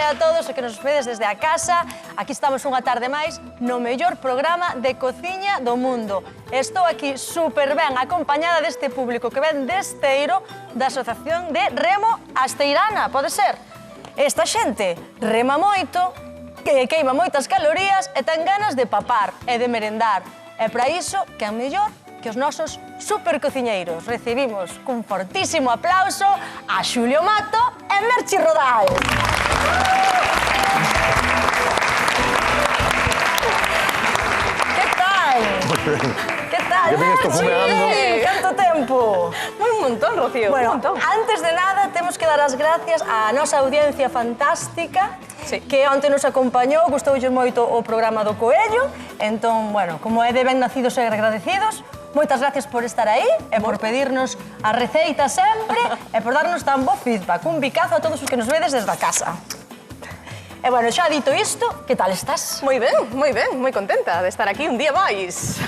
día a todos, o que nos vedes desde a casa. Aquí estamos unha tarde máis no mellor programa de cociña do mundo. Estou aquí super ben acompañada deste público que ven de Esteiro, da Asociación de Remo Asteirana, pode ser? Esta xente rema moito, que queima moitas calorías e ten ganas de papar e de merendar. E para iso, que é mellor que os nosos supercociñeiros. Recibimos cun fortísimo aplauso a Xulio Mato e Merchi Rodal. Que tal? Que tal, Merchi? Canto tempo? Un montón, Rocío, Bueno, un montón. antes de nada, temos que dar as gracias á nosa audiencia fantástica que onte nos acompañou, gustoulle moito o programa do Coello. Entón, bueno, como é de ben nacidos e agradecidos, moitas gracias por estar aí e por pedirnos a receita sempre e por darnos tan bo feedback. Un bicazo a todos os que nos vedes desde a casa. E, bueno, xa dito isto, que tal estás? Moi ben, moi contenta de estar aquí un día máis.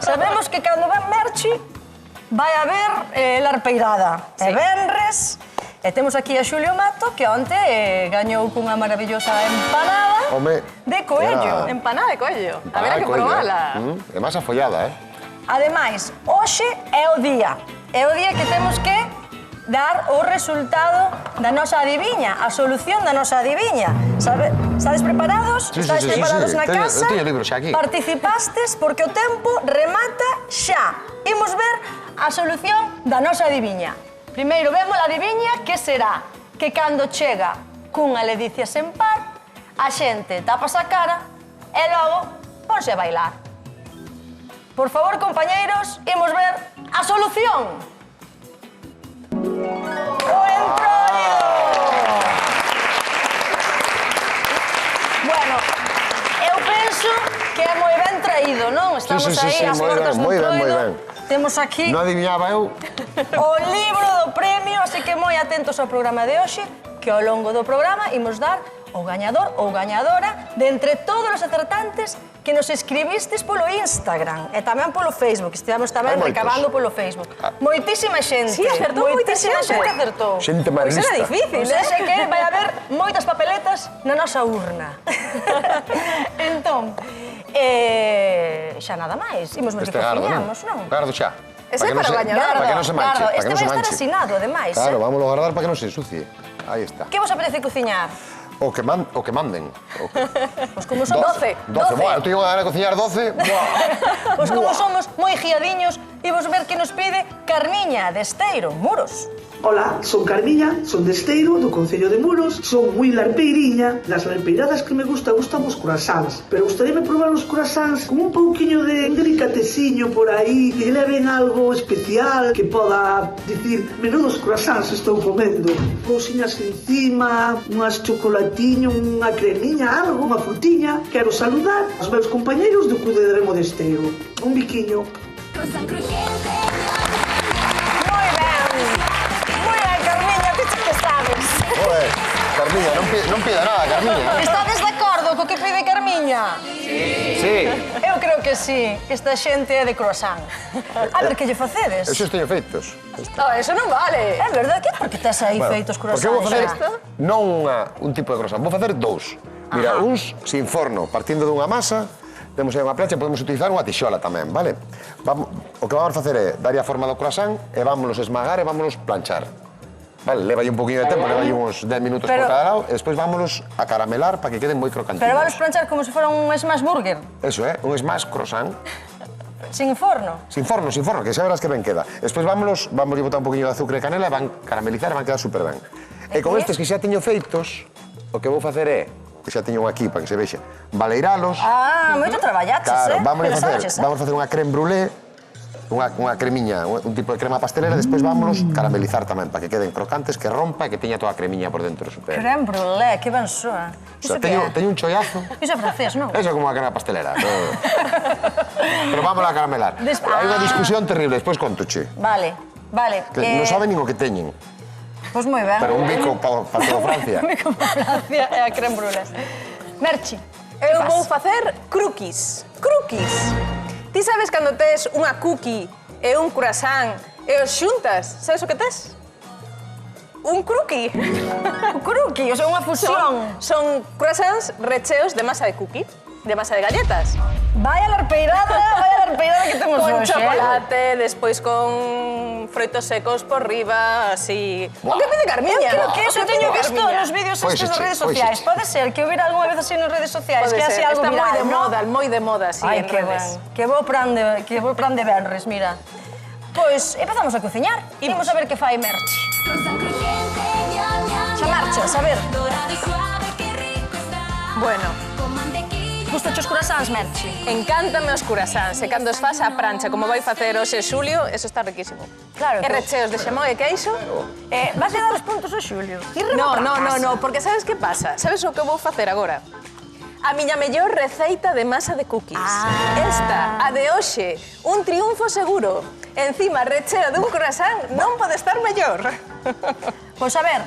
Sabemos que cando ven Merchi vai haber larpeirada. E venres, e temos aquí a Xulio Mato, que onte gañou cunha maravillosa empanada de coello. Empanada de coello. A ver, hai que probala. É máis afollada, Ademais, hoxe é o día. É o día que temos que dar o resultado da nosa adiviña, a solución da nosa adiviña. Estades preparados? Estades preparados na casa? Eu teño libro xa aquí. Participastes porque o tempo remata xa. Imos ver a solución da nosa adiviña. Primeiro vemos a adiviña que será que cando chega cunha ledicia sen par, a xente tapas a cara e logo ponse a bailar. Por favor, compañeiros, imos ver a solución. O entroido! Bueno, eu penso que é moi ben traído, non? Estamos aí ás portas do entroido. Temos aquí Non adivinhaba eu. o libro do premio, así que moi atentos ao programa de hoxe, que ao longo do programa imos dar o gañador ou gañadora de entre todos os acertantes que nos escribistes polo Instagram e tamén polo Facebook. Estivemos tamén recabando polo Facebook. Moitísima xente. Sí, acertou moitísima xente. Acertou. Xente máis lista. Era difícil, Pois é que vai haber moitas papeletas na nosa urna. Entón, xa nada máis. Imos ver que cociñamos, non? Gardo xa. Ese é para o gañador. Para que non se manche. Este vai estar asinado, ademais. Claro, vámoslo a guardar para que non se ensucie. Aí está. Que vos apetece cociñar? O que manden. Pois como somos 12. Buah, eu teño ganas de cociñar 12. Pois como somos moi giadiños, imos ver que nos pide Carmiña de Esteiro, Muros. Ola, son Carmiña, son de Esteiro, do Concello de Muros, son moi larpeiriña. Nas larpeiradas que me gustan os croissants, pero gustaríame probar os croissants con un pouquiño de delicateciño por aí, que leven algo especial, que poda dicir, menudos croissants estou comendo. Cousiñas encima, unhas chocolatiño, unha cremiña, algo, unha frutiña. Quero saludar aos meus compañeiros do Clube de Remo de Esteiro. Un biquiño. Carmiña, non pida nada, Carmiña. Estades de acordo co que pide Carmiña? Sí. Eu creo que sí, que esta xente é de croissant. A ver, que lle facedes? Esos teño feitos. Eso non vale. É verdade que porque tes aí feitos Porque eu vou facer croissants? non un tipo de croissant, vou facer dous. Mira, uns sin forno, partindo dunha masa, temos aí unha plancha, podemos utilizar unha tixola tamén, vale? O que vamos a facer é darlle a forma do croissant e vámonos esmagar e vámonos planchar. Vale, leva aí un poquinho de tempo, leva aí uns 10 minutos por cada lado e despois vámonos a caramelar para que queden moi crocantinos. Pero vamos planchar como se fora un smash burger. Eso, un smash croissant. Sin forno. Sin forno, que xa verás que ben queda. Despois vámonos botar un poquinho de azúcar e canela e van caramelizar e van quedar super ben. E con estes que xa teño feitos, o que vou facer é, que xa teño aquí para que se vexa, baleiralos. Moito traballaches, Claro, vamos a facer unha creme brûlée, unha cremiña, un tipo de crema pastelera, despois vámonos caramelizar tamén, para que queden crocantes, que rompa e que teña toda a cremiña por dentro. Creme brûlée, que ben soa. Iso teño un chollazo. Iso é francés, non? Eso é como unha crema pastelera. Pero vámonos a caramelar. Hai unha discusión terrible, despois contoche. Vale. Non saben nin o que teñen. Pois moi ben. Pero un bico para toda Francia. Un bico para Francia é a creme brûlée. Merchi. Eu vou facer cookies. Cookies. Ti sabes cando tes unha cookie e un croissant e os xuntas? Sabes o que tes? Un cookie. cookie, o sea, unha fusión. Son croissants recheos de masa de cookie, de masa de galletas. Vaya larpeirada que temos Con hoxe, chocolate, despois con froitos secos por riba, así... O que pide Carmiña? Creo que eso teño visto nos vídeos estes nas redes sociais. Pode ser que hubiera algunha vez así nas redes sociais, Pode que así ser, algo está viral, moi de moda, sí, Ai, en que redes. ben. Que bo plan de Benres, mira. Pois, empezamos a cociñar. Imos a ver que fai Merchi. Chamarchas, a ver. Bueno, Gusta os croissants, Merchi? encántame os croissants, e cando os faz a prancha, como vai facer hoxe Xulio, eso está riquísimo. Claro. E recheos de xamón e queixo? Vas a dar os puntos a Xulio? No, porque sabes que pasa? Sabes o que vou facer agora? A miña mellor receita de masa de cookies. Esta, a de hoxe, un triunfo seguro. Encima, recheo dun croissant non pode estar mellor. Pois a ver,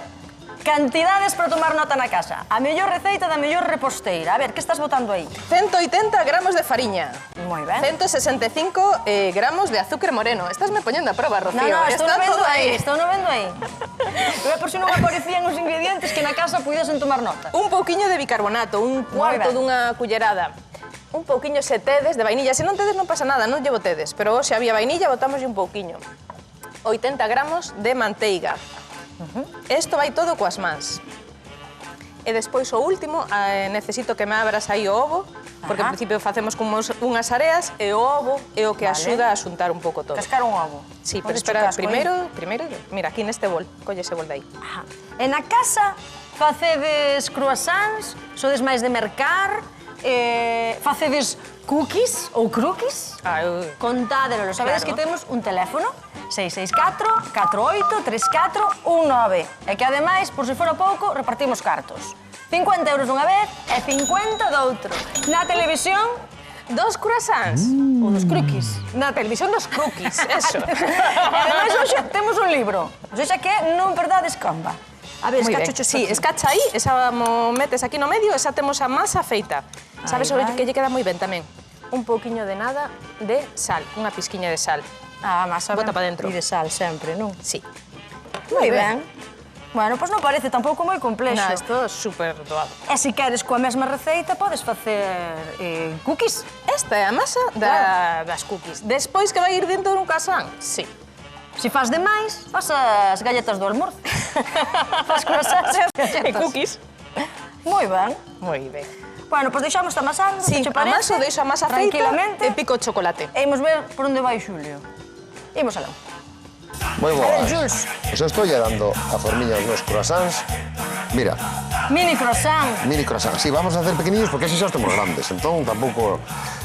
cantidades para tomar nota na casa. A mellor receita da mellor reposteira. A ver, que estás botando aí? 180 gramos de fariña. Moi ben. 165 gramos de azúcar moreno. Estás me poñendo a prova, Rocío. No, estou Está no vendo todo aí, estou no vendo aí. Pero por si non aparecían os ingredientes que na casa pudiesen tomar nota. Un pouquiño de bicarbonato, un cuarto ben. dunha cullerada. Un pouquiño se tedes de vainilla. Se non tedes non pasa nada, non llevo tedes. Pero hoxe había vainilla, botámoslle un pouquiño. 80 gramos de manteiga. Isto vai todo coas mans. E despois o último, necesito que me abras aí o ovo, porque ao principio facemos como unhas areas e o ovo é o que axuda a xuntar un pouco todo. Cascar un ovo. Sí, pero espera, primeiro, mira, aquí neste bol, colle ese bol de aí. Ajá. E na casa facedes croissants, sodes máis de mercar, facedes cookies ou croquis? Contádelo, sabedes que temos un teléfono 664 48 34 19 e que ademais, por se fora pouco, repartimos cartos. 50 euros dunha vez e 50 doutro. Na televisión, Dos croissants. ou dos croquis. Na televisión dos cookies, eso. E ademais hoxe temos un libro. O sea que non perdades comba. A ver, Moi ben. escacho Sí, escacha aí, esa mo metes aquí no medio, esa temos a masa feita. Sabes o que lle queda moi ben tamén? Un pouquiño de nada de sal, unha pizquiña de sal. masa Bota pa dentro. E de sal sempre, non? Sí. Moi ben. Bueno, pois non parece tampouco moi complexo. Na, isto é super doado. E se queres coa mesma receita, podes facer cookies. Esta é a masa das cookies. Despois que vai ir dentro dun croissant? Sí. Se faz demais, faz as galletas do almorzo. Faz croissants e as galletas. E cookies. Moi ben. Moi ben. Bueno, pois deixamos esta amasando, Sí, se che parece. amaso, deixo a masa feita tranquilamente. e pico o chocolate. E imos ver por onde vai Xulio. Imos alá. Moi boas. A ver, Jules. Os estou lle dando a formiña aos meus croissants. Mira, Mini croissant. mini croissants. Sí, vamos a hacer pequeniños porque así xa os temos grandes. Entón, tampouco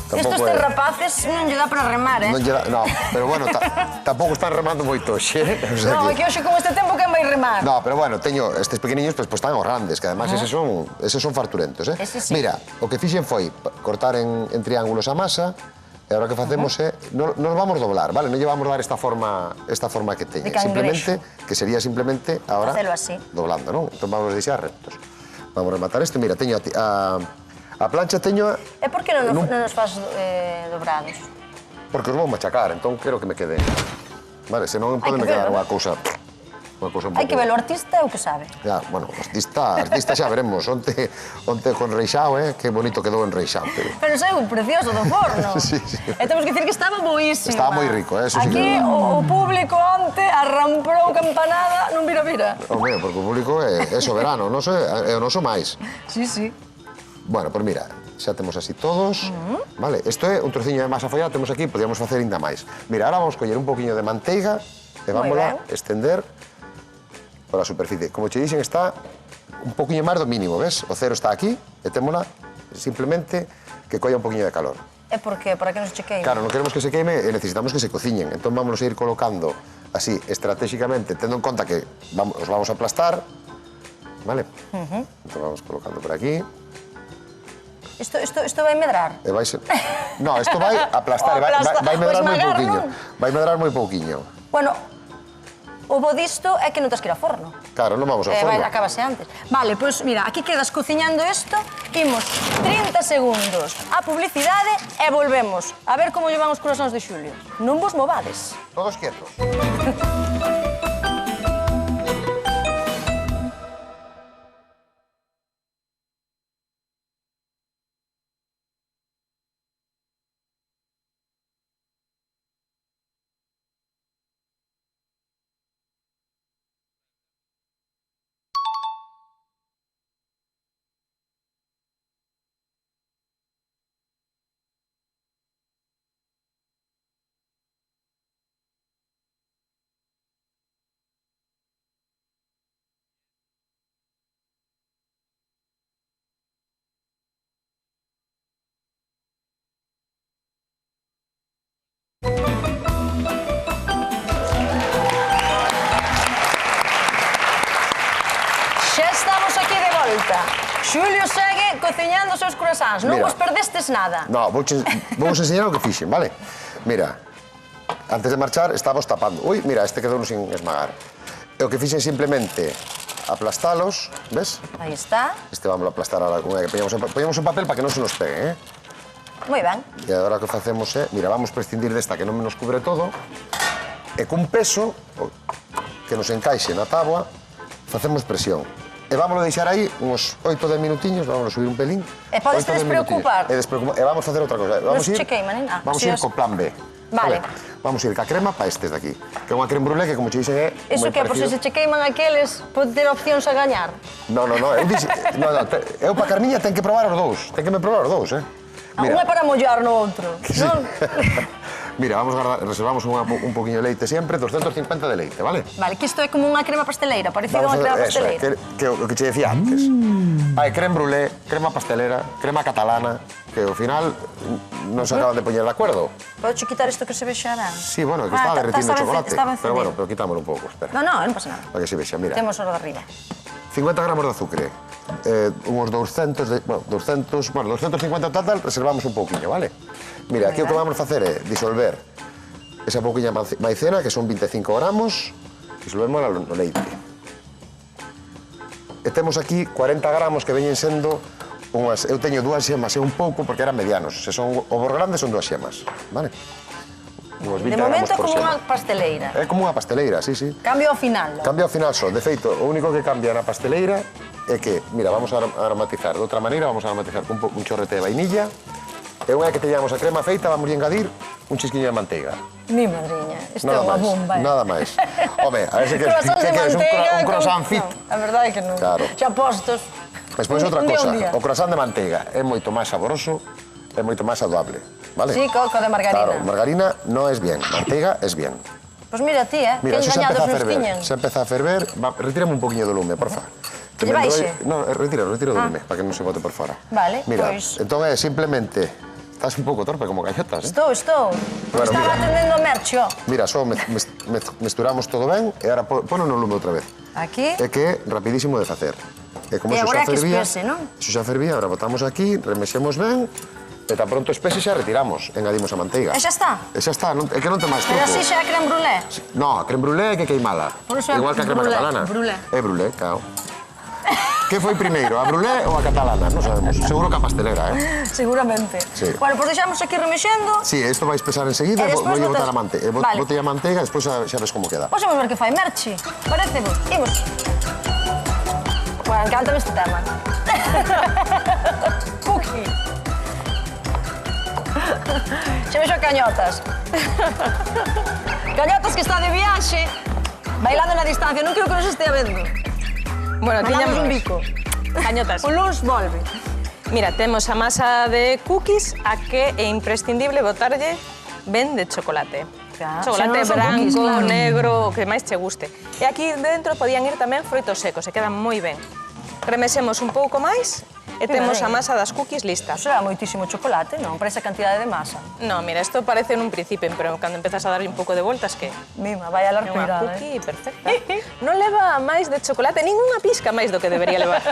Estos é- rapaces non lle dá para remar, Non lle dá, no, pero bueno, tampouco están remando moito hoxe. O sea Non, é que hoxe con este tempo quen vai remar? No, pero bueno, teño estes pequeniños, pues están os grandes, que además eses son farturentos, eh? Ese sí. Mira, o que fixen foi cortar en triángulos a masa, e agora que facemos é, nos vamos doblar, vale? Non lle vamos dar esta forma que teñen, De cangrexo. que sería simplemente ahora Facelo así. doblando, non? Entón vamos deixar rectos. Vamos a rematar isto, mira, teño a plancha teño E por que non nos faz dobrados? porque os vou machacar, entón quero que me quede. Vale, senón Hai pode me que quedar verlo. unha cousa un Hai pouco. que ver o artista é o que sabe. Ya, bueno, artista xa veremos. Onte con Reixao, que bonito quedou en Reixao. Pero saiu precioso do forno. Sí, sí. E temos que dicir que estaba boísimo. Estaba moi rico, eso sí Aquí que é verdad. o público onte arramprou campanada, non vira. Home, porque o público é soberano, é o noso máis. Sí, sí. Bueno, pois mira, xa temos así todos. Vale, isto é un trociño de masa follada, temos aquí, podíamos facer ainda máis. Mira, ahora vamos coller un poquinho de manteiga e vámola estender por a superficie. Como che dixen, está un poquinho máis do mínimo, ves? O cero está aquí e témola simplemente que colla un poquinho de calor. E por qué? Para que non se queime? Claro, non queremos que se queime e necesitamos que se cociñen. Entón vamos a ir colocando así, estratégicamente, tendo en conta que os vamos a aplastar, vale? Entón vamos colocando por aquí. Isto vai medrar? E vai ser... No, isto vai aplastar, vai medrar moi pouquiño. Vai medrar moi pouquiño. Bueno, o bo disto é que non tens que ir ao forno. Claro, non vamos ao forno. Acabase antes. Vale, pois mira, aquí quedas cociñando isto, imos 30 segundos a publicidade e volvemos a ver como llevan os croissants de Xulio. Non vos movades. Todos quietos. Xulio segue cociñando os seus croissants, non Mira. vos perdestes nada. No, vamos enseñar o que fixen, vale? Mira, antes de marchar estábamos tapando. Ui, mira, este quedou sin esmagar. E o que fixen simplemente aplastalos, ves? Aí está. Este vamos a aplastar ahora con que poñamos un papel para que non se nos pegue, Moi ben. E agora o que facemos é, mira, vamos prescindir desta que non nos cubre todo, e cun peso que nos encaixe na táboa, facemos presión. E vámonos deixar aí uns 8-10 minutiños, vámonos subir un pelín. E podes despreocupar. E vamos facer outra cosa. Vamos Nos ir, che queiman, ah, vamos así ir es. co plan B. Vale. Vamos ir ca crema para estes de aquí. Que é unha creme brûlée que, como che dixen, é Iso moi que, por se parecido. se che queiman aqueles, pode ter opcións a gañar. No, eu dixen... Eu para Carmiña ten que probar os dous. Ten que me probar os dous, Un é para mollar no outro, non? Mira, reservamos un poquinho de leite sempre, 250 de leite, vale? Vale, que isto é como unha crema pasteleira, parecido a unha crema eso, pasteleira. o que che decía antes. Hai creme brûlée, crema pastelera, crema catalana, que ao final non se acaban de poñer de acuerdo. Podes quitar isto que se vexa ben? Sí, bueno, que está derretindo o chocolate. Pero bueno, pero quitámoslo un pouco, espera. Non pasa nada. Para que se vexa, mira. Temos oro de arriba. 50 gramos de azúcar, uns 250 total, reservamos un pouquiño, vale? Mira, aquí o que vamos a facer é disolver esa pouquiña maicena, que son 25 gramos, disolvemos no leite. E temos aquí 40 gramos que veñen sendo unhas... Eu teño dúas xemas e un pouco porque eran medianos. Se son ovos grandes son dúas xemas, vale? Uns 20 De momento é gramos por como xema. unha pasteleira. É como unha pasteleira, sí, sí. Cambio ao final. Cambia ao final só. De feito, o único que cambia na pasteleira é que, mira, vamos a aromatizar de outra maneira, vamos a aromatizar con un chorrete de vainilla, e unha que teñamos a crema feita, vamos a engadir un chisquiño de manteiga. Mi madriña, isto é unha bomba. Nada máis. Home, a ver se que Croissants de queres manteiga un croissant con- fit. No, a verdade é que non. Claro. Xa postos. Despois outra Un día, cosa, un día. o croissant de manteiga é moito máis saboroso, é moito máis saludable, vale? Sí, co de margarina. Claro, margarina no es bien, manteiga es bien. Pois mira ti, Mira, que eso se engañados empeza a nos ferver. tiñan. Se empeza a ferver, retírame un poquinho do lume, porfa. Que lle baixe? No, retiro do lume, para que non se bote por fora. Vale, Mira, pois. entón é simplemente... Estás un pouco torpe como gallotas, Estou. Bueno, Estaba mira. atendendo o mercho. Mira, só mesturamos todo ben e agora pono no lume outra vez. Aquí. É que é rapidísimo de facer. E como E eso agora xa é que fervía, espese, non? Eso xa fervía, agora botamos aquí, remexemos ben, e tan pronto espese xa retiramos, engadimos a manteiga. E xa está? E xa está, é que non ten máis truco. Pero así xa é creme brûlée. No, a creme brûlée é que queimada. Por iso é Igual que a crema brûlée, catalana. brûlée. É brûlée, claro. Que foi primeiro, a brûlée ou a catalana? Non sabemos. Seguro que a pastelera, Seguramente. Sí. Bueno, pois deixamos aquí remexendo. Sí, isto vais pesar enseguida, E despois vou botas- botar a manteiga. Vale. Botei a manteiga, despois xa ves como queda. Pois imos ver que fai Merchi. Parece vos. Imos. Bueno, encántame este tema. Cookie. Xe vexo a Cañotas. Cañotas que está de viaxe, bailando na distancia. Non quero que nos estea vendo. Bueno, Mandamos un tiñamos bico. cañotas. O luns volve. Mira, temos a masa de cookies a que é imprescindible botarlle ben de chocolate. Claro, Chocolate se non son branco, cookies, claro. negro, o que máis che guste. E aquí dentro podían ir tamén froitos secos, se quedan moi ben. Remexemos un pouco máis e temos a masa das cookies lista. Iso é moitísimo chocolate, non? Para esa cantidade de masa. No, mira, isto parece nun principio, pero cando empezas a darlle un pouco de voltas que Mima, vai a é unha larpeirada, cookie perfecta. Non leva máis de chocolate, ningunha pizca máis do que debería levar.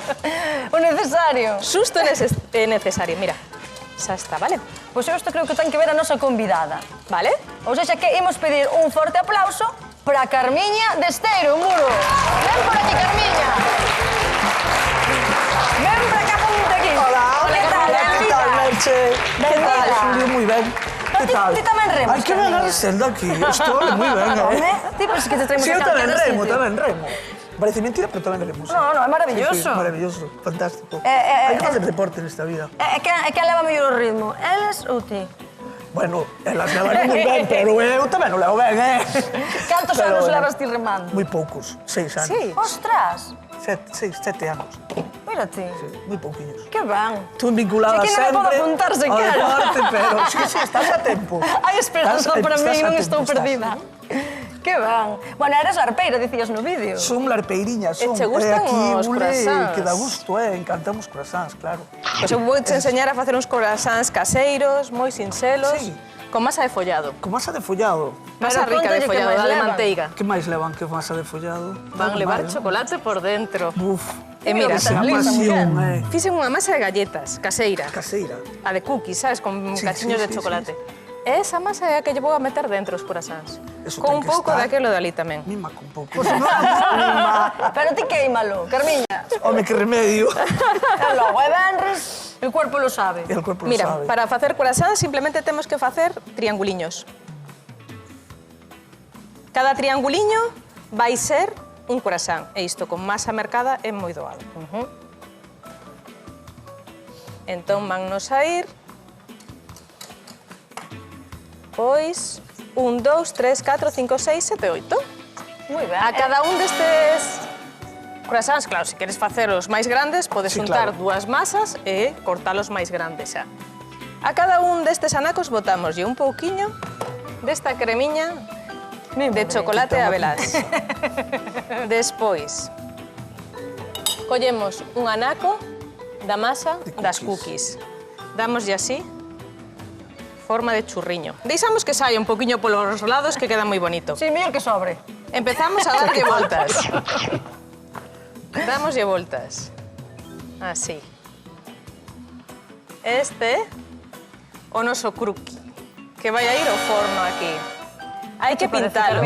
O necesario. Xusto é necesario, mira. Xa está, vale? Pois eu isto creo que ten que ver a nosa convidada. Vale? Ou seja, que imos pedir un forte aplauso para Carmiña de Esteiro, Muro. Ven por aquí, Carmiña. Ven para acá, ponte aquí. Hola, ¿Qué tal, ¿qué tal, Merche? ¿Qué tal, Benvida. Julio? Muy ben. ¿Qué tal? Ti tamén remas, Ay, que ben Carmiña. a sendo aquí. Estou moi ben, Home, ti pois que te traemos Sí, eu a tamén calquera remo, sitio. tamén remo. Parece mentira, pero tamén remo. sí. No, no, é maravilloso. Sí, sí, maravilloso, fantástico. eh, Hai que facer deporte nesta vida. É que leva mellor o ritmo, eles ou ti? Bueno, elas levan moi ben, pero eu tamén non levo ben, Cantos Pero, anos bueno, levas ti remando? Moi poucos, 6 anos. Sí. Ostras, 7 anos, mira ti. moi pouquiños. Que ben. Estuve vinculada Sí que non me sempre podo apuntar ao sequera. deporte, pero sí, estás a tempo. Hai esperanza para mí, non estou perdida. Que ben. Bueno, eres arpeira, dicías no vídeo. Son larpeiriña, son. che gustan aquí, os croissants? Que dá gusto, encantamos croissants, claro. Pois eu vou te enseñar a facer uns croissants caseiros, moi sinxelos, Sí. con masa de follado. Con masa de follado. Masa Pero rica de cóntalle que follado, máis da de levan. manteiga. Que máis levan que masa de follado? Van Algo levar máis, non? chocolate por dentro. Buf, E mira, Esa pasión, fixen unha masa de galletas, caseira. Caseira. A de cookies, sabes, con Sí, cachiños sí, de sí, chocolate. E esa masa é a que lle vou a meter dentro os croissants. Eso Con un ten que pouco estar. daquelo de ali tamén. Mima con pouco. Mima. Pero ti queímalo, Carmiña. Home, que remedio. E logo, é venres, el cuerpo lo sabe. El cuerpo lo Mira, sabe. para facer croissants simplemente temos que facer trianguliños. Cada trianguliño vai ser un croissant. E isto con masa mercada é moi doado. Entón vannos a ir... Pois, 1, 2, 3, 4, 5, 6, 7, 8. Moi ben. A cada un destes croissants, claro, se queres facer os máis grandes, podes Sí, untar claro. dúas masas e cortalos máis grandes xa. A cada un destes anacos botamoslle un pouquiño desta cremiña de chocolate a velás. Despois, collemos un anaco da masa das cookies. Damoslle así, forma de churriño. Deixamos que saia un poquinho polos lados que queda moi bonito. Sí, mellor que sobre. Empezamos a darlle voltas. Damoslle voltas. Así. Este o noso cruqui, que vai a ir ao forno aquí. Hai que pintalo.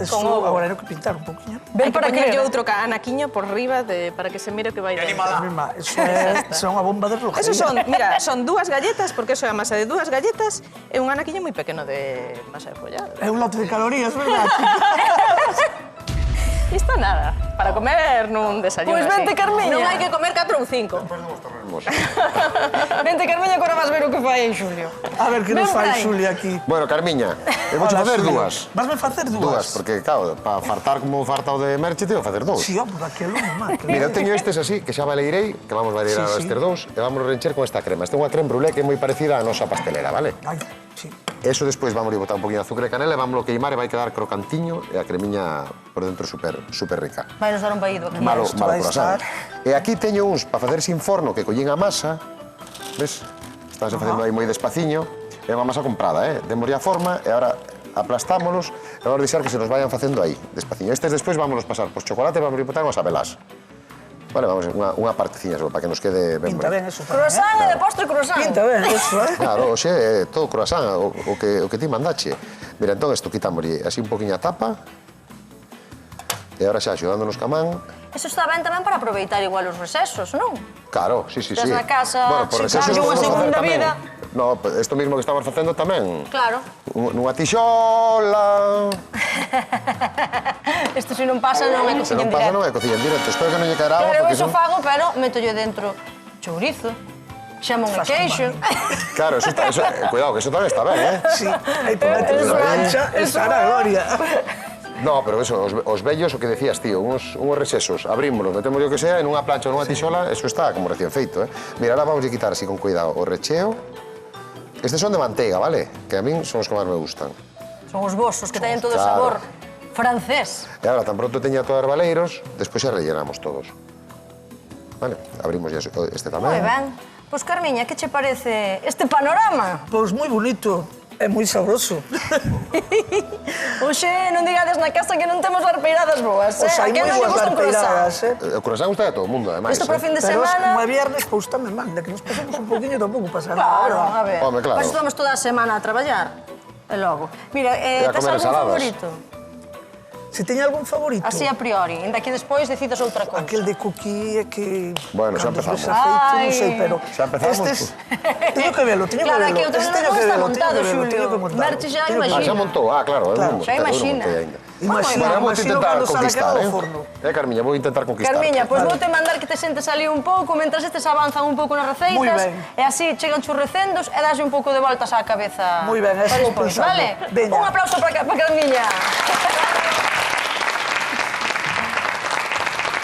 Eso, Con ovo. agora hai que pintar un pouquinho. Ben Hai que para poñerlle creer. outro anaquiño por riba para que se mire que vai dentro. Mima, eso é unha bomba de relojería. Eso son, mira, son dúas galletas, porque eso é a masa de dúas galletas e un anaquiño moi pequeno de masa de follado. É un lote de calorías, verdad? Isto nada, para comer nun desayuno Pois vente, así. Carmiña. Non hai que comer 4 ou 5. Vente, Carmiña, que ahora vas ver o que fai en Xulio. A ver, que nos Ven por fai aí. Xulia aquí. Bueno, Carmiña, eu vou Hola, facer Xulia. dúas. Vasme facer Dúas, dúas? porque, claro, para fartar como fartado de merche, teño que facer dous. Si, por aquelo, mamá. Mira, eu teño estes así, que xa baleirei, que vamos valeirar Sí, sí. estes dous, e vamos rencher con esta crema. Esta é unha creme brûlée que é moi parecida á nosa pastelera, vale? Ai, sí. Eso despois vamos botar un poquinho de azúcar e canela e vamos queimar e vai quedar crocantiño e a cremiña por dentro super rica. Vai nos dar un vaído aquí. Malo isto vai croissant. estar. E aquí teño uns para facer sin forno que collín a masa, ves? Estánse facendo aí moi despaciño, é unha masa comprada, Demoslle a forma e agora aplastámolos e vamos deixar que se nos vayan facendo aí, despaciño. Estes despois vámonos pasar por chocolate e vamos botar unhas abelás. Vale, vamos, unha parteciña só, para que nos quede ben Pinta ben bonito. eso tamén, Croissant e de postre croissant. Pinta ben eso, Claro, hoxe é todo croissant, o que ti mandache. Mira, entón, isto quitámoslle así un poquinho a tapa. E agora xa, xudándonos ca man. Eso está ben tamén para aproveitar igual os recesos, non? Claro, sí. Estás na casa, Bueno, por si recesos darlle unha podemos facer segunda tamén. vida. No, isto mismo que estamos facendo tamén. Claro. Nunha tixola. Isto se non pasa non é Se cociña en non pasa, non directo. é cociña en directo. Espero que non lle caerá agua, Claro, eu porque eso son... fago, pero metolle dentro chourizo, xamón e Fas queixo. Claro, cuidado, que eso tamén está ben, Sí, aí por metes Eso na é, mancha, eso estará é. gloria. No, pero eso, os vellos, o que decías, tío, uns recesos, abrímoslos, metemos o que sea, en unha plancha ou nunha tixola, eso está como recién feito, Mira, ahora vamos a quitar así con cuidado o recheo. Estes son de manteiga, vale? Que a min son os que máis me gustan. Son os vosos que teñen todo o Claro. sabor francés. E agora, tan pronto teña todos os baleiros, despois xa rellenamos todos. Vale, abrimos ya este tamén. Moi ben. Pois, Carmiña, que che parece este panorama? Pois moi bonito, é moi sabroso. Oxe, non digades na casa que non temos arpeiradas boas, Pois A hai que moi non lle boas gusta un arpeiradas, croissant? O croissant gusta a todo o mundo, ademais. Isto para fin de Pero es como semana... é viernes, pois tamén van, de que nos pasemos un poquinho tampouco pasa Claro, nada. a ver. Home, claro. Pois estamos toda a semana a traballar. E logo. Mira, E a tes comer algún ensaladas. favorito? Se teña algún favorito, Así a priori, ainda que despois decidas outra cousa. aquel de cookie é que... Bueno, xa cando os empezamos. ves afeito, Ai. non sei, pero... Xa empezamos, Estes... Teño que velo, teño Claro, que aquí velo. o teu Este non teño que está velo, montado, teño Xulio. que montalo. Merche xa Teño que imagina. xa montou, claro, Claro. Xa imagina. Imagina, Vou imagino intentar cando sale conquistar, aquel do forno. Carmiña, vou intentar conquistar. Carmiña, pois Vale. vou te mandar que te sentes ali un pouco mentras estes avanzan un pouco nas receitas Moi ben. e así chegan churrecendos e daslle un pouco de voltas á cabeza. Moi ben, eso para vou despois, pensando. Vale? Veña. Un aplauso para Carmiña.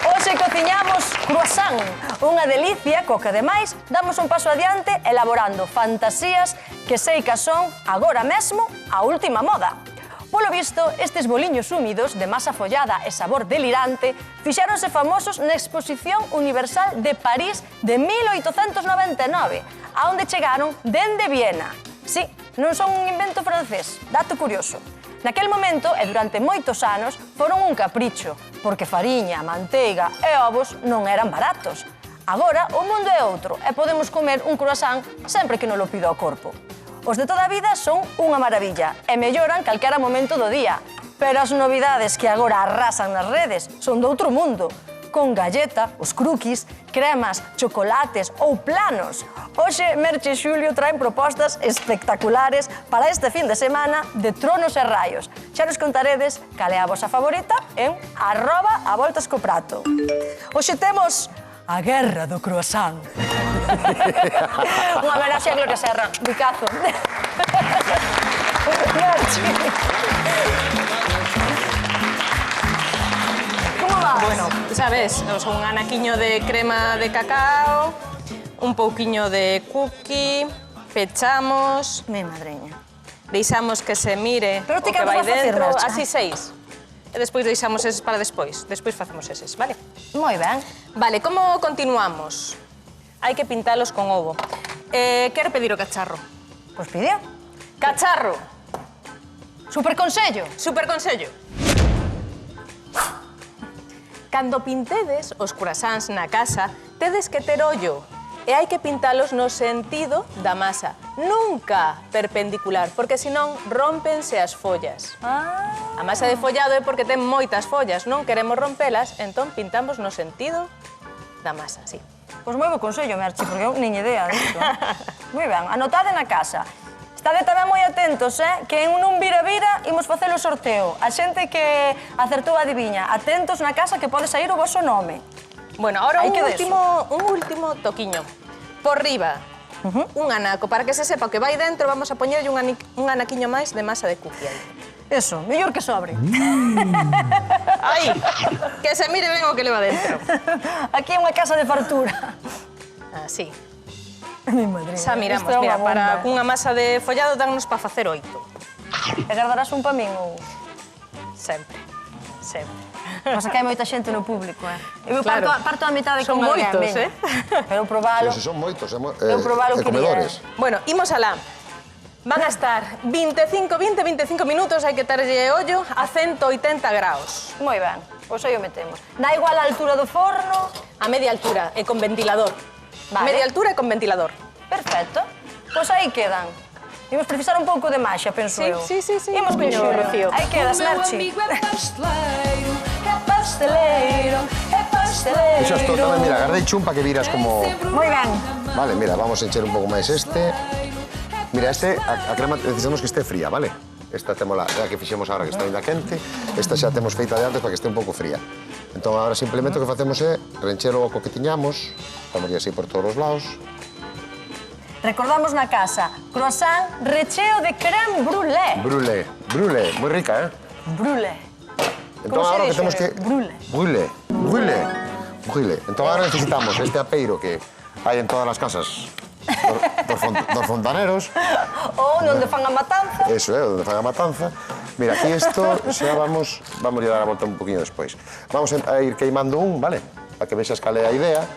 Hoxe cociñamos croissant, unha delicia co que ademais damos un paso adiante elaborando fantasías que sei que son agora mesmo a última moda. Polo visto, estes boliños húmidos de masa follada e sabor delirante fixáronse famosos na Exposición Universal de París de 1899, a onde chegaron dende Viena. Sí, non son un invento francés, dato curioso. Naquel momento, e durante moitos anos, foron un capricho, porque fariña, manteiga e ovos non eran baratos. Agora, o mundo é outro e podemos comer un croissant sempre que non lo pida o corpo. Os de toda a vida son unha maravilla e melloran calquera momento do día. Pero as novidades que agora arrasan nas redes son de outro mundo, con galleta, os cookies, cremas, chocolates ou planos. Hoxe, Merche e Xulio traen propostas espectaculares para este fin de semana de tronos e raios. Xa nos contaredes cal é a vosa favorita en @avoltascoprato. Hoxe temos a guerra do croissant. Unha homenaxe a Gloria Serra, bicazo. Merche. Bueno, sabes, un anaquiño de crema de cacao, un pouquiño de cookie, pechamos, Mi madreña. deixamos que se mire Pero o ti que que vai vas a facer, dentro, Merche? así 6. E despois deixamos eses para despois, despois facemos eses, vale? Moi ben. Vale, como continuamos? Hai que pintalos con ovo. Quero pedir o cacharro. Pois pide. Cacharro, Super consello. super consello. Cando pintedes os croissants na casa, tedes que ter ollo e hai que pintalos no sentido da masa, nunca perpendicular, porque senón rómpense as follas. A masa de follado é porque ten moitas follas, non queremos rompelas, entón pintamos no sentido da masa, sí. Pois moi bo consello, Merche, porque eu nin idea disto. Moi ben, anotade na casa. Estade tamén moi atentos, que en un vira-vira imos facer o sorteo. A xente que acertou a adiviña, atentos na casa que pode sair o voso nome. Bueno, ahora Aí un queda último toquiño. Por riba, un anaco. Para que se sepa o que vai dentro, vamos a poñerlle un anaquiño máis de masa de cookie aí. Eso, mellor que sobre. Aí, que se mire ben o que leva dentro. Aquí é unha casa de fartura. Así. Mi madre. Xa miramos, mira, para cunha masa de follado dannos para facer 8. E guardarás un pa min ou... Sempre, sempre. Pasa que hai moita xente no público, Eu Claro. parto a mitad de Son con alguén, moitos, veña. Pero probalo. Si son moitos, Eu probalo comedores. Bueno, imos alá. Van a estar 25 minutos, hai que terlle ollo a 180 graus. Moi ben, pois aí o metemos. Da igual a altura do forno. A media altura e con ventilador. Vale. Media altura e con ventilador. Perfecto. Pois aí quedan. Imos precisar un pouco de maxa, penso Sí, eu. sí, sí, sí. Imos con Veño, Xulio. Rocío. Aí quedas, Merche. Pasteleiro, pasteleiro. Xa estou tamén, mira, agardei chumpa que viras como... Moi ben. Vale, mira, vamos a encher un pouco máis este. Mira, a crema necesitamos que este fría, vale? Esta témola, a que fixemos agora que está ainda quente. Esta xa temos feita de antes para que este un pouco fría. Entón, agora simplemente o que facemos é rencher o oco que tiñamos, vamos así por todos os lados. Recordamos na casa, croissant recheo de crème brûlée. Brûlé, moi rica, Brûlée. Entón, Como se agora o que dixe? temos que... Brûlé. Entón, agora necesitamos este apeiro que hai en todas as casas dos fontaneros. Ou onde fan a matanza. Eso é, onde fan a matanza. Mira, aquí isto xa vamos a dar a volta un poquinho despois. Vamos a ir queimando un, vale? Para que vexas cal é a idea.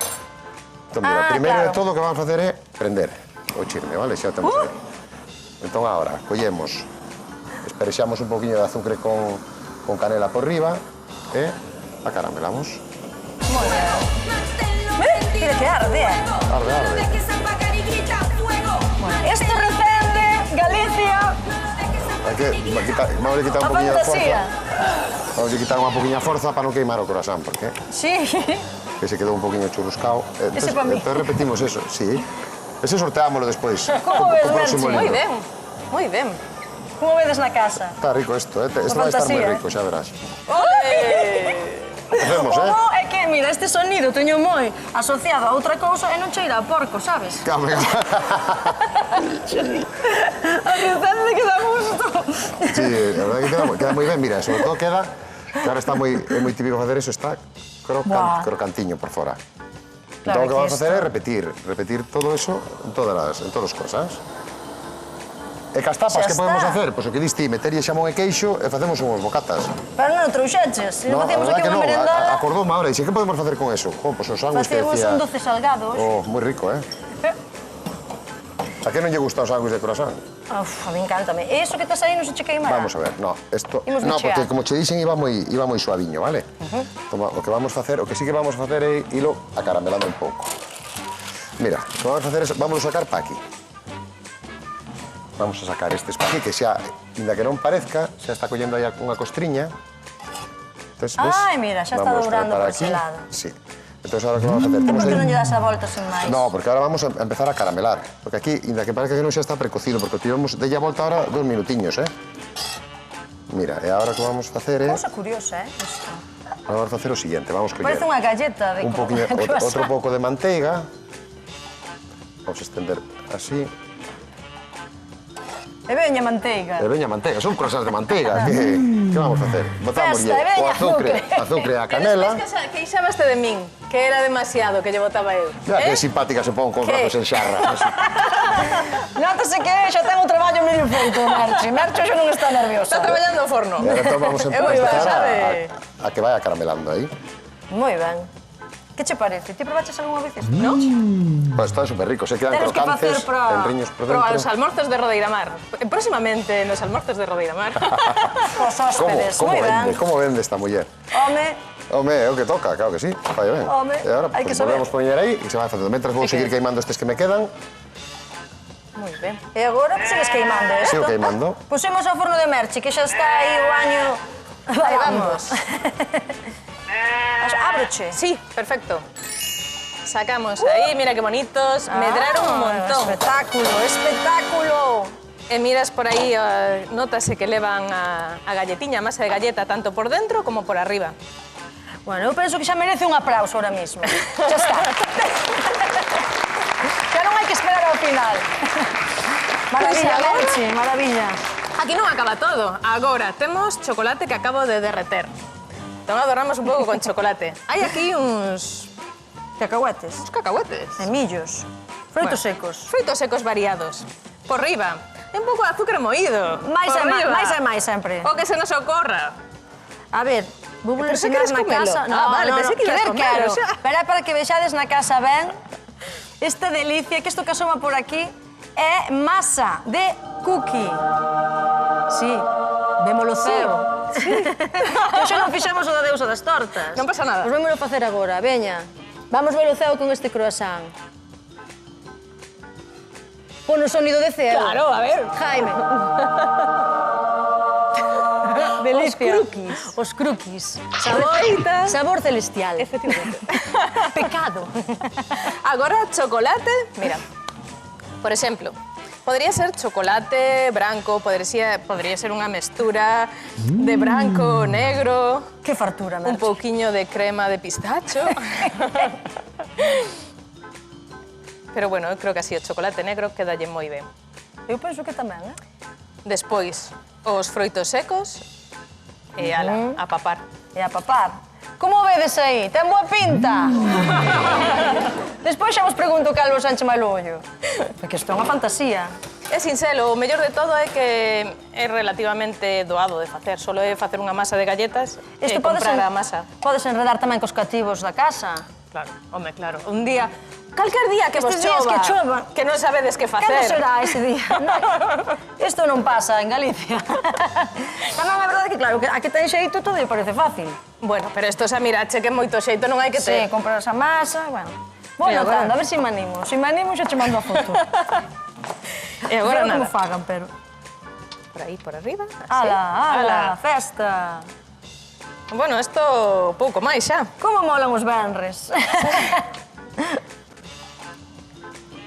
Entón, mira, primeiro de todo o que vamos a facer é prender o chirme, vale? Xa temos aí. Entón, agora, collemos, esperexamos un poquinho de azúcar con canela por riba e acaramelamos. Moi ben. Mira que arde, Arde. Bueno, esto recende Galicia. Vamos a quitar un A poquinho de fantasía. forza. Vamos a quitar unha poquinha forza para non queimar o croissant, porque Sí. que se quedou un poquinho churruscao. Ese pa mí. Entonces repetimos eso, sí. Ese sorteámoslo despois. Como ves, co próximo Merche? libro. Moi ben. Como vedes na casa? Está rico isto, Isto vai estar moi fantasía. rico, xa verás. Ole! Facemos, O bo é que, mira, este sonido teño moi asociado a outra cousa e non cheira a porco, sabes? Came. A recende que dá gusto. Sí, a verdade que queda moi ben, mira, sobre todo queda, que ahora está moi típico facer eso, está Buah. crocantiño por fora. Claro Entón, o que que vamos a facer isto- é repetir todo eso en todas as cosas. E cas tapas, Xa que podemos está. hacer? Pois o que diste, meterlle xamón e queixo e facemos unhos bocatas. Pero non o trouxeches. No, Facíamos a aquí verdade que unha non, merendola. acordoume ahora, e xe, que podemos facer con eso? Pois o sándwich que Facíamos decía... un doce salgado hoxe. Oh, moi rico, A que non lle gusta o sándwich de croissant? Uf, a mí encántame. E iso que estás aí non se che queimará? Vamos a ver, no, esto... Imos No, bichear. porque como che dixen iba moi suaviño, vale? O que vamos facer, o que sí que vamos facer é ilo acaramelando un pouco. Mira, o que vamos facer é, vamos a sacar pa aquí. Vamos a sacar estes pa aquí, que xa, inda que non parezca, xa está collendo aí unha costriña. Entonces, ves? Ai, mira, xa está Vamos a dobrando preparar por ese aquí. lado. Sí. Entonces, ahora que vamos a hacer? Por que non lle das a volta sin máis? No, porque ahora vamos a empezar a caramelar. Porque aquí, inda que parece que non xa está precocido, porque tivemos de a volta ahora 2 minutiños, Mira, e agora que vamos a facer é... Cousa curiosa, isto. Vamos a facer o siguiente, vamos a coller... Parece unha galleta de un poquinho, croissant. outro pouco de manteiga. Vamos a estender así. E veña manteiga. E veña manteiga, son croissants de manteiga. Que vamos a facer? Botamos Festa, e veña azúcar e a canela. Despois que queixabaste de min, que era demasiado que lle botaba eu. Mira que simpática se pon con Que? brazos en xarra. Notase que xa ten o traballo medio feito, Merche. Merche xa non está nerviosa. Está traballando no forno. E agora vamos a Eu iba, empezar sabe? a que vaya caramelando aí. Moi ben. Que che parece? Ti probaches algunha vez isto? No? Pues están super ricos, se quedan Tenes que crocantes, facer para- enriños por Pero dentro. aos almorzos de Rodeiramar. Próximamente nos almorzos de Rodeiramar. Os hóspedes. Como Moi vende? ben. Como vende esta muller? Home, Home, é o que toca, claro que sí. Fai ben. Home, E agora hai que pues, saber. volvemos poñer aí e se vai facendo. Mentras vou Hai que- seguir queimando estes que me quedan. Moi ben. e agora sigues queimando isto? Sigo queimando. Pusemos ao forno de Merche, que xa está aí o año... Aí vamos. Ábroche. Sí, perfecto. Sacamos aí, mira que bonitos. Medraron un montón. Espectáculo, espectáculo. E miras por aí, notase que levan a galletiña, a masa de galleta, tanto por dentro como por arriba. Bueno, eu penso que xa merece un aplauso ahora mismo. Xa está. Xa non hai que esperar ao final. Maravilla, agora- Merche, maravilla. Aquí non acaba todo. Agora temos chocolate que acabo de derreter. Entón adornamos un pouco con chocolate. Hai aquí uns Cacahuetes. cacahuetes. Semillos. Frutos Bueno, secos. Frutos secos variados. Por riba, un pouco de azúcar moído. Mais Por e máis, riba. máis e máis sempre. O que se nos ocorra. A ver, vou Pero se ensinar queres na comelo. casa. Vale, pensei que ibas querer comelo, quero. xa. Pero é para que vexades na casa ben esta delicia, que isto que asoma por aquí é masa de cookie. Sí, vémolo ceo. Sí. Que xa non fixemos o da deusa das tortas. Non pasa nada. Pois vémolo facer agora, veña. Vamos ver o ceo con este croissant. Pon o sonido de ceo. Claro, a ver. Jaime. Delicia. Os croquis. Os croquis. Saboita. Sabor celestial. Efectivamente. Pecado. Agora, chocolate, mira, por exemplo, podría ser chocolate branco, podría ser unha mestura de branco, negro, Que fartura, un Merche. pouquiño de crema de pistacho. Pero bueno, eu creo que así o chocolate negro quedalle moi ben. Eu penso que tamén, Despois, os froitos secos e ala, a papar. E a papar. Como vedes aí? Ten boa pinta? Despois xa vos pregunto cal vos anche mal o ollo. Porque isto é unha fantasía. É sinxelo, o mellor de todo é que é relativamente doado de facer. Solo é facer unha masa de galletas e comprar a masa. Podes enredar tamén cos cativos da casa. Claro, home, claro. Un día, calquer día que vos Estes días chova, que chova. que non sabedes que facer. Que non será ese día? Isto non pasa en Galicia. Tamén é verdade que, claro, que a que ten xeito todo lle parece fácil. Bueno, pero isto xa mirache que moito xeito non hai que Sí, ter. comprar esa masa, bueno. Vou E agora? notando, a ver se me animo. Se me animo, xa che mando a foto. E agora Pero como nada. fagan, pero... Por aí, por arriba. así. Ala, festa. Bueno, isto pouco máis xa. Como molan os benres.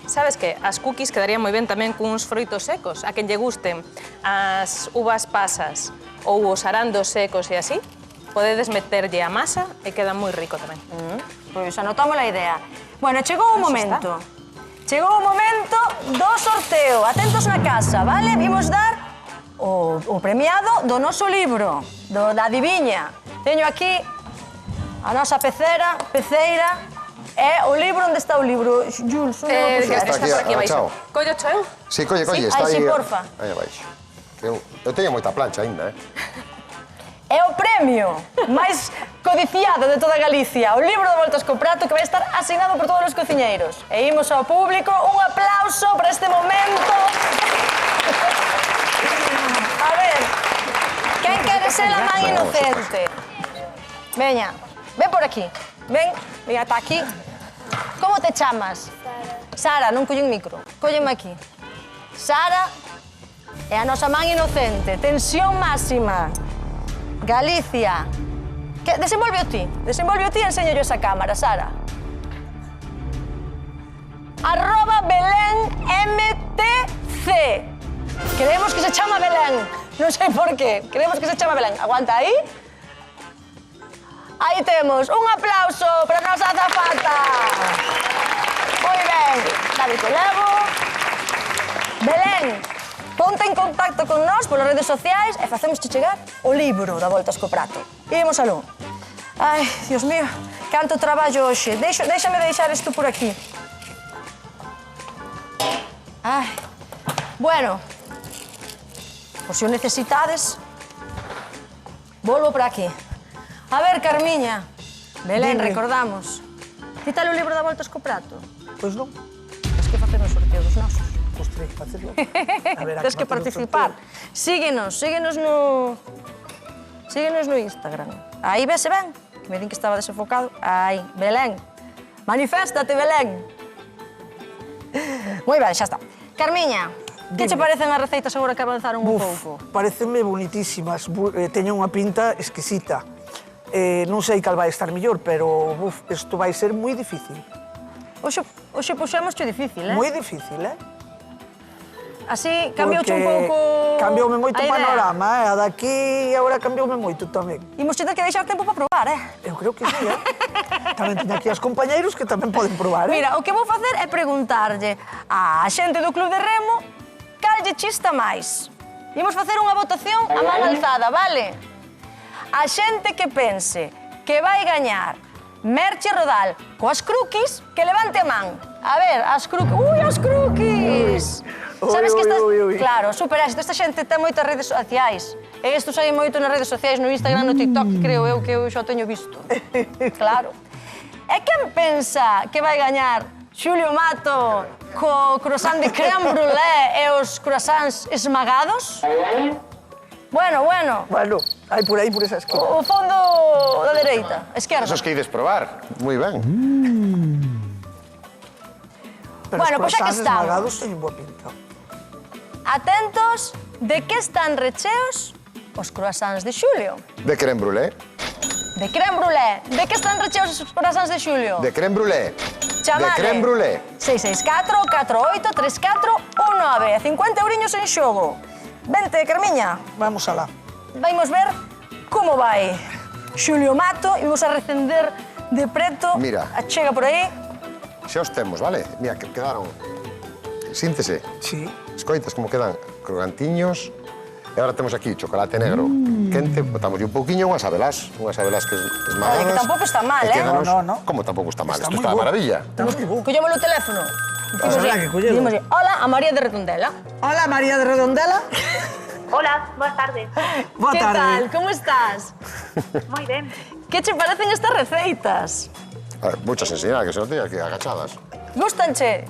Sabes que as cookies quedarían moi ben tamén cuns froitos secos. A quen lle gusten as uvas pasas ou os arandos secos e así, podedes meterlle a masa e queda moi rico tamén. Pois anotamos a idea. Bueno, chegou o momento. Chegou o momento do sorteo. Atentos na casa, vale? Vimos dar o premiado do noso libro, da adiviña. Teño aquí a nosa peceira, e o libro, onde está o libro? Jules, onde o Que puxeste? Está aquí, por aquí abaixo. agachao. Collo cho eu? Sí, colle, Sí, está ai, sí, aí. porfa. Aí abaixo. Que eu teño moita plancha aínda, É o premio máis codiciado de toda Galicia, o libro de Voltas co Prato, que vai estar asignado por todos os cociñeiros. E imos ao público, un aplauso para este momento. ser a man inocente. Veña, ven por aquí. Ven, ata aquí. Como te chamas? Sara, non collen micro. Cólleme aquí. Sara é a nosa man inocente. Tensión máxima. Galicia. Desenvolve o ti e enseño esa cámara, Sara. @BelénMTC. Creemos que se chama Belén. Non sei por qué. Creemos que se chama Belén. Aguanta aí. Aí temos un aplauso para a nosa azafata. Moi ben. David Colego. Belén, ponte en contacto con nós polas redes sociais e facemos chegar o libro da Voltas co Prato. Imos aló. Ai, Dios mío, canto traballo hoxe. Déxame deixar isto por aquí. Ai, bueno, por se o necesitades, volvo por aquí. A ver, Carmiña, Belén, recordamos. Ti tal o libro da Voltas co Prato? Pois non. Tens que facer o sorteo dos nosos. Pois terei que facelo. Tens que participar. Síguenos no Instagram. Aí vese ben, que me din que estaba desenfocado. Aí, Belén. Maniféstate, Belén. Moi ben, xa está. Carmiña, que che parecen as receitas agora que avanzaron un pouco? Parecenme bonitísimas. Teñen unha pinta exquisita. Non sei cal vai estar mellor, pero isto vai ser moi difícil. Oxe puxémosche difícil, Moi difícil, Así cambiouche un pouco Cambioume moito a o idea. panorama, A daqui agora cambioume moito tamén. Imos ter que deixar tempo para probar, Eu creo que sí, Tamén teño aquí aos compañeiros que tamén poden probar, Mira, o que vou facer é preguntarlle á xente do Club de Remo cal lle chista máis. Imos facer unha votación a man alzada, vale? A xente que pense que vai gañar Merche Rodal coas croquis, que levante a man. A ver, as croquis... Ui, as croquis! Sabes que estas... Claro, super éxito. Esta xente ten moitas redes sociais. E isto sai moito nas redes sociais, no Instagram, no TikTok, creo eu que eu xa teño visto. Claro. E quen pensa que vai gañar Xulio Mato co croissant de crème brûlée e os croissants esmagados? Bueno. Bueno, hai por aí, por esa esquina. O fondo da dereita, esquerda. Esos que ides probar. Moi ben. Pero Bueno, os pois xa que croissants estamos. esmagados teñen boa pinta. Atentos, de que están recheos os croissants de Xulio? De crème brûlée. De crème brûlée. De que están recheos os croissants de Xulio? De crème brûlée. Chamade. De crème brûlée. 664 48 34 19. 50 euriños en xogo. Vente, Carmiña. Vamos alá. Vaimos ver como vai Xulio Mato e vamos a recender de preto. Mira. Achega por aí. Xa os temos, vale? Mira, que quedaron... Síntese. Sí. Escoitas como quedan crocantiños. E agora temos aquí chocolate negro quente, botamos un pouquiño, unhas abelás que esmagadas. Que tampouco está mal, E quédanos- No. Como tampouco está mal? Está Isto moi está de bo. maravilla. Está moi bo. Collemos o teléfono. Habrá que collelo. Dicimoslle, hola, a María de Redondela. Hola, María de Redondela. Hola, buenas tardes. Boa Que tarde. tal? Como estás? Muy bien. Que che parecen estas receitas? A ver, muchas enseñadas, que se non teñan aquí agachadas. Gustanche?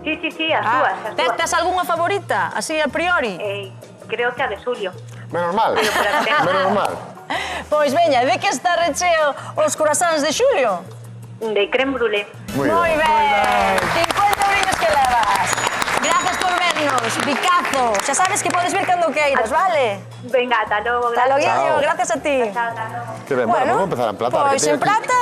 Sí, as súas. Tes algunha favorita, así a priori? Creo que a de Julio. Menos mal. Menos mal. Pois veña, de que está recheo os croissants de Xulio? De crème brûlée. Moi Moi ben. ben. 50 eurillos que levas. Gracias por vernos, Picazo. Xa sabes que podes vir cando queiras, vale? Venga, hasta luego. Hasta logo, Chao. gracias a ti. Chao, hasta luego. Que ben, bueno, vamos a empezar a emplatar. que Pois teño en aquí- plata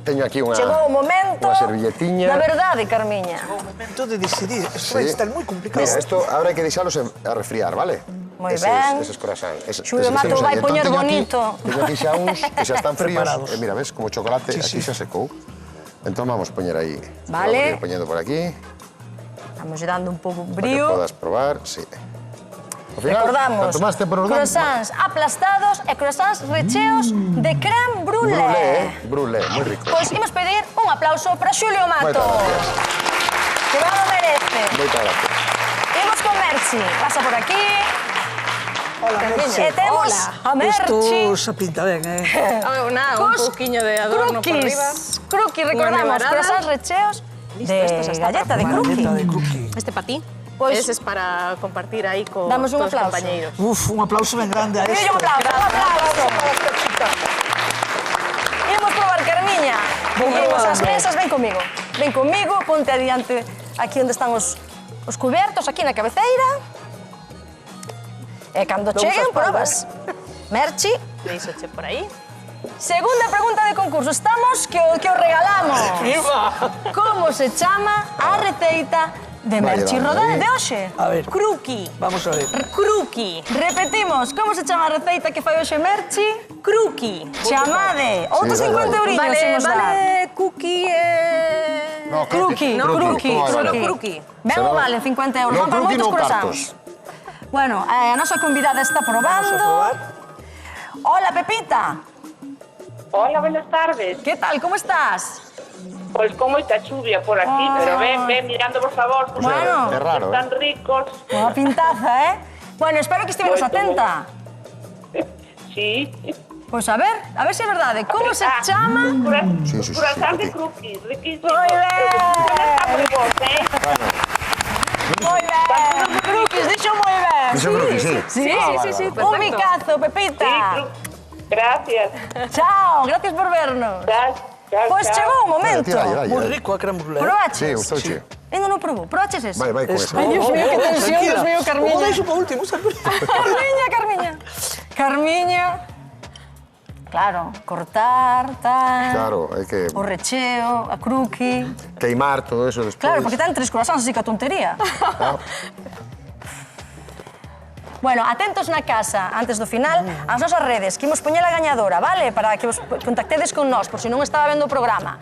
Teño aquí unha... chegou o momento Unha servilletiña. da verdade, Carmiña. Momento de decidir. Isto vai estar moi complicado. Mira, esto ahora hai que deixalos a resfriar, vale? Moi ben. Eses croissants. Xulio Mato vai poñer bonito. Teño aquí xa uns que xa están fríos. Preparados. Mira, ves, como chocolate, aquí xa secou. Entón vamos poñer aí. Vale. Vamos ir poñendo por aquí. Estamos dando un pouco Para que brío. podas probar, sí. Ao final, Recordamos, tanto máis te por ordenado. croissants aplastados e croissants recheos de crème brûlée. Brûlée, moi rico. Pois imos pedir un aplauso para Xulio Mato. Moitas gracias. Que ben o merece. Moitas gracias. Imos con Merchi. Pasa por aquí. Hola, Merche. E temos a Merchi. Isto se pinta ben, Un pouquiño de adorno por arriba. Croquis, recordamos, nevarada. croissants recheos de Estas están galleta de para cruqui. Galleta de cookie. Este para ti. Pois, Ese es para compartir aí con Damos un todos os aplauso. compañeiros. Uf, un aplauso ben grande a Dille esto. un aplauso, un aplauso. Para esta chica. Imos probar, Carmiña. Imos ás mesas, ven comigo, ponte adiante aquí onde están os cubertos, aquí na cabeceira. E cando cheguen, probas. Merchi, Deixoche por aí. segunda pregunta de concurso. Estamos que o regalamos. Como se chama a receita de Merchi vale, Rodal aí. de hoxe? A ver, Cruqui. vamos a ver. Cruqui. Repetimos, como se chama a receita que fai hoxe Merchi? Cruqui. Chamade, outros Sí, vale, 50 eurillos imos dar. Vale, cookie No, Cruqui, cruqui, Solo cruqui. cruqui. Ben ou valen 50 euros, No, van para cruqui moitos non croissants. Bueno, a nosa convidada está Vamos probando. a probar. Hola, Pepita. Hola, buenas tardes. Que tal, como estás? Pues con moita chuvia por aquí, pero ven, mirando por favor. porque Bueno. É raro, están ricos. Unha pintaza, Bueno, espero que estiveras Moito atenta. Sí. Pois a ver se é verdade. Como se chama? Sí, sí, sí, Croissant sí, de cookies, riquísimo. Moi ben. Está moi bom, Moi ben. Cruquis, dixo moi ben. Dixo cruqui, sí. Sí, sí, Un perfecto. micazo, Pepita. Gracias. Chao, gracias por vernos. Chao, Pois chao. chegou o momento. Dalle, Moi rico a creme brûlée. Sí, Probaches? gustouche. Ainda non probou. Probaches ese? Vai con esa. Ai, Dios mío, que tensión, Dios mío, Carmiña. O deixo para último, sempre. Carmiña. Claro, cortar, tal. Claro, hai que O recheo, a cruqui. queimar todo eso despois. Claro, porque ten 3 croissants, así que a tontería. Claro. Bueno, atentos na casa, antes do final, ás nosas redes, que imos poñer a gañadora, vale? Para que vos contactedes con nós, por se non estaba vendo o programa.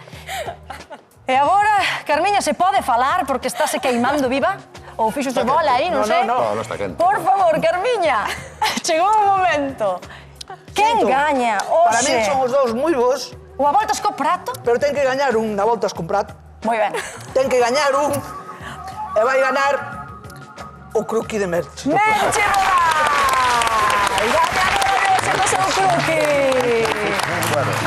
E agora, Carmiña, se pode falar porque estáse queimando viva? Ou fixos de bola aí, non sei? No, non está quente. Por favor, Carmiña, chegou o momento. Quen gaña Para min hoxe? son os dous moi bons, O a voltas co prato? pero ten que gañar un na voltas con prato. Moi ben. Ten que gañar un e vai ganar o cruqui de Merchi. Merchi Rodal! Gañadora de hoxe co seu cruqui!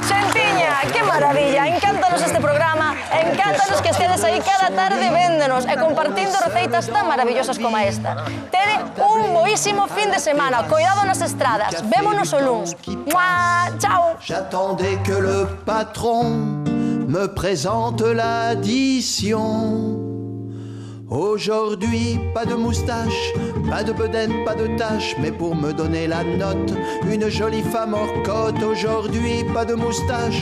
Xentiña, que maravilla! Encántanos este programa, encántanos que estedes aí cada tarde véndonos e compartindo receitas tan maravillosas como esta. Tede un boísimo fin de semana. Cuidado nas estradas. Vémonos o luns. Mua! Chao! J'attendais que le patron me présente l'addition. Aujourd'hui, pas de moustache, pas de bedaine, pas de tache, mais pour me donner la note, une jolie femme hors cote. Aujourd'hui, pas de moustache,